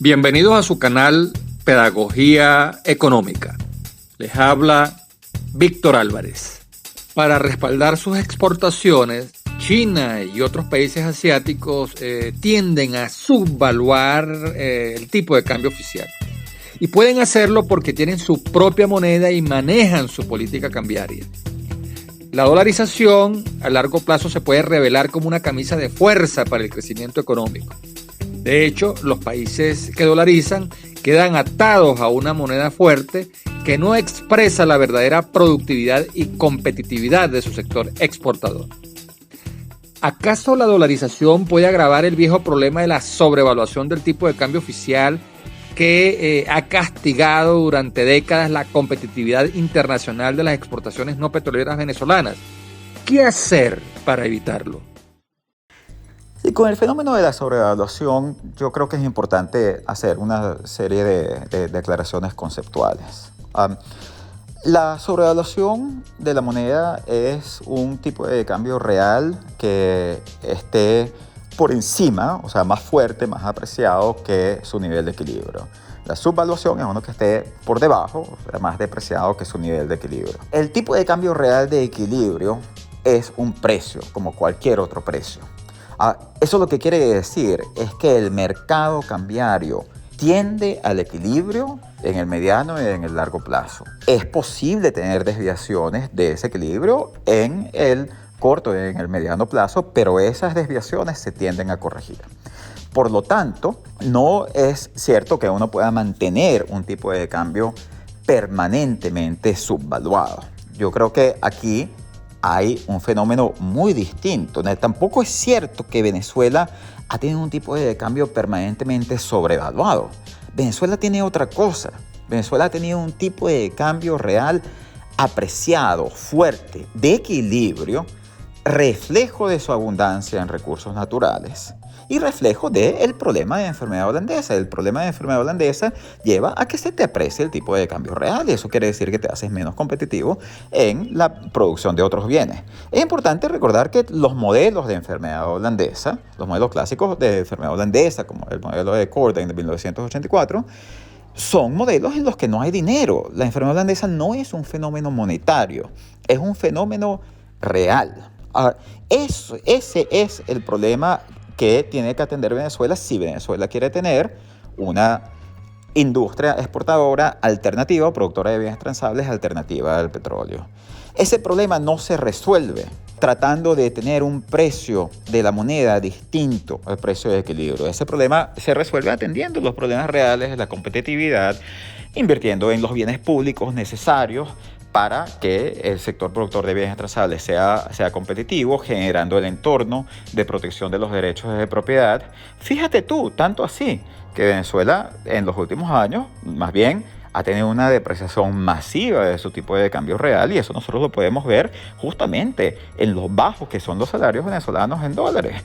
Bienvenidos a su canal Pedagogía Económica. Les habla Víctor Álvarez. Para respaldar sus exportaciones, China y otros países asiáticos tienden a subvaluar el tipo de cambio oficial. Y pueden hacerlo porque tienen su propia moneda y manejan su política cambiaria. La dolarización a largo plazo se puede revelar como una camisa de fuerza para el crecimiento económico. De hecho, los países que dolarizan quedan atados a una moneda fuerte que no expresa la verdadera productividad y competitividad de su sector exportador. ¿Acaso la dolarización puede agravar el viejo problema de la sobrevaluación del tipo de cambio oficial que ha castigado durante décadas la competitividad internacional de las exportaciones no petroleras venezolanas? ¿Qué hacer para evitarlo? Y con el fenómeno de la sobrevaluación, yo creo que es importante hacer una serie de declaraciones conceptuales. La sobrevaluación de la moneda es un tipo de cambio real que esté por encima, o sea, más fuerte, más apreciado que su nivel de equilibrio. La subvaluación es uno que esté por debajo, o sea, más depreciado que su nivel de equilibrio. El tipo de cambio real de equilibrio es un precio, como cualquier otro precio. Eso lo que quiere decir es que el mercado cambiario tiende al equilibrio en el mediano y en el largo plazo. Es posible tener desviaciones de ese equilibrio en el corto y en el mediano plazo, pero esas desviaciones se tienden a corregir. Por lo tanto, no es cierto que uno pueda mantener un tipo de cambio permanentemente subvaluado. Yo creo que aquí hay un fenómeno muy distinto. Tampoco es cierto que Venezuela ha tenido un tipo de cambio permanentemente sobrevaluado. Venezuela tiene otra cosa. Venezuela ha tenido un tipo de cambio real apreciado, fuerte, de equilibrio, reflejo de su abundancia en recursos naturales y reflejo del problema de enfermedad holandesa. El problema de enfermedad holandesa lleva a que se te aprecie el tipo de cambio real y eso quiere decir que te haces menos competitivo en la producción de otros bienes. Es importante recordar que los modelos de enfermedad holandesa, los modelos clásicos de enfermedad holandesa, como el modelo de Corden de 1984, son modelos en los que no hay dinero. La enfermedad holandesa no es un fenómeno monetario, es un fenómeno real. Ese es el problema que tiene que atender Venezuela si Venezuela quiere tener una industria exportadora alternativa o productora de bienes transables alternativa al petróleo. Ese problema no se resuelve tratando de tener un precio de la moneda distinto al precio de equilibrio. Ese problema se resuelve atendiendo los problemas reales de la competitividad, invirtiendo en los bienes públicos necesarios para que el sector productor de bienes transables sea competitivo, generando el entorno de protección de los derechos de propiedad. Fíjate tú, tanto así que Venezuela en los últimos años, más bien, ha tenido una depreciación masiva de su tipo de cambio real y eso nosotros lo podemos ver justamente en los bajos que son los salarios venezolanos en dólares.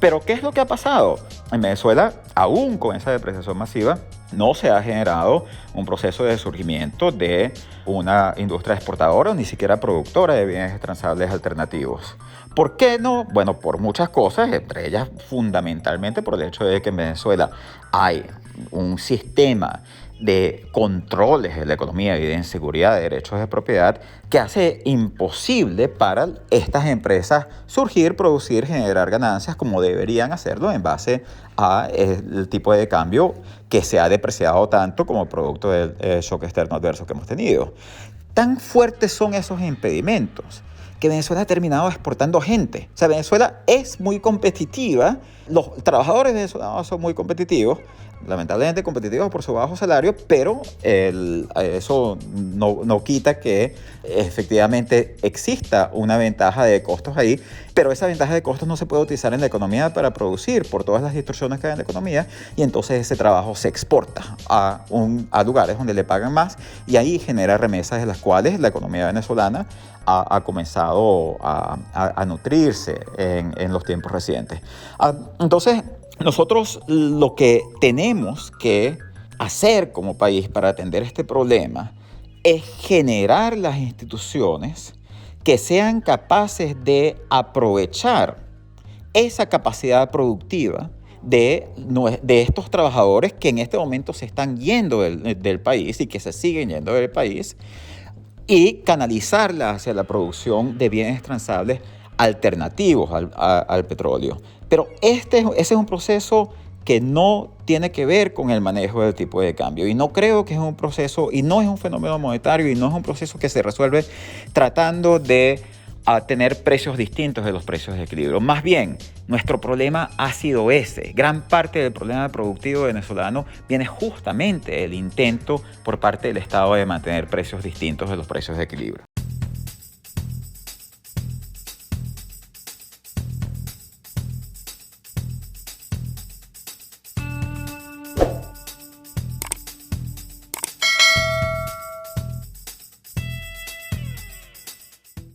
Pero ¿qué es lo que ha pasado? En Venezuela, aún con esa depreciación masiva, no se ha generado un proceso de surgimiento de una industria exportadora o ni siquiera productora de bienes transables alternativos. ¿Por qué no? Bueno, por muchas cosas, entre ellas fundamentalmente por el hecho de que en Venezuela hay un sistema de controles de la economía y de inseguridad de derechos de propiedad que hace imposible para estas empresas surgir, producir, generar ganancias como deberían hacerlo en base al tipo de cambio que se ha depreciado tanto como producto del shock externo adverso que hemos tenido. Tan fuertes son esos impedimentos que Venezuela ha terminado exportando gente. O sea, Venezuela es muy competitiva, los trabajadores venezolanos son muy competitivos, lamentablemente competitivos por su bajo salario, pero eso no quita que efectivamente exista una ventaja de costos ahí, pero esa ventaja de costos no se puede utilizar en la economía para producir por todas las distorsiones que hay en la economía y entonces ese trabajo se exporta a lugares donde le pagan más y ahí genera remesas de las cuales la economía venezolana ha comenzado a nutrirse en los tiempos recientes. Entonces, nosotros lo que tenemos que hacer como país para atender este problema es generar las instituciones que sean capaces de aprovechar esa capacidad productiva de estos trabajadores que en este momento se están yendo del país y que se siguen yendo del país, y canalizarla hacia la producción de bienes transables alternativos al petróleo. Pero ese es un proceso que no tiene que ver con el manejo del tipo de cambio. Y no creo que es un proceso, y no es un fenómeno monetario, y no es un proceso que se resuelve tratando de tener precios distintos de los precios de equilibrio. Más bien, nuestro problema ha sido ese. Gran parte del problema productivo venezolano viene justamente del intento por parte del Estado de mantener precios distintos de los precios de equilibrio.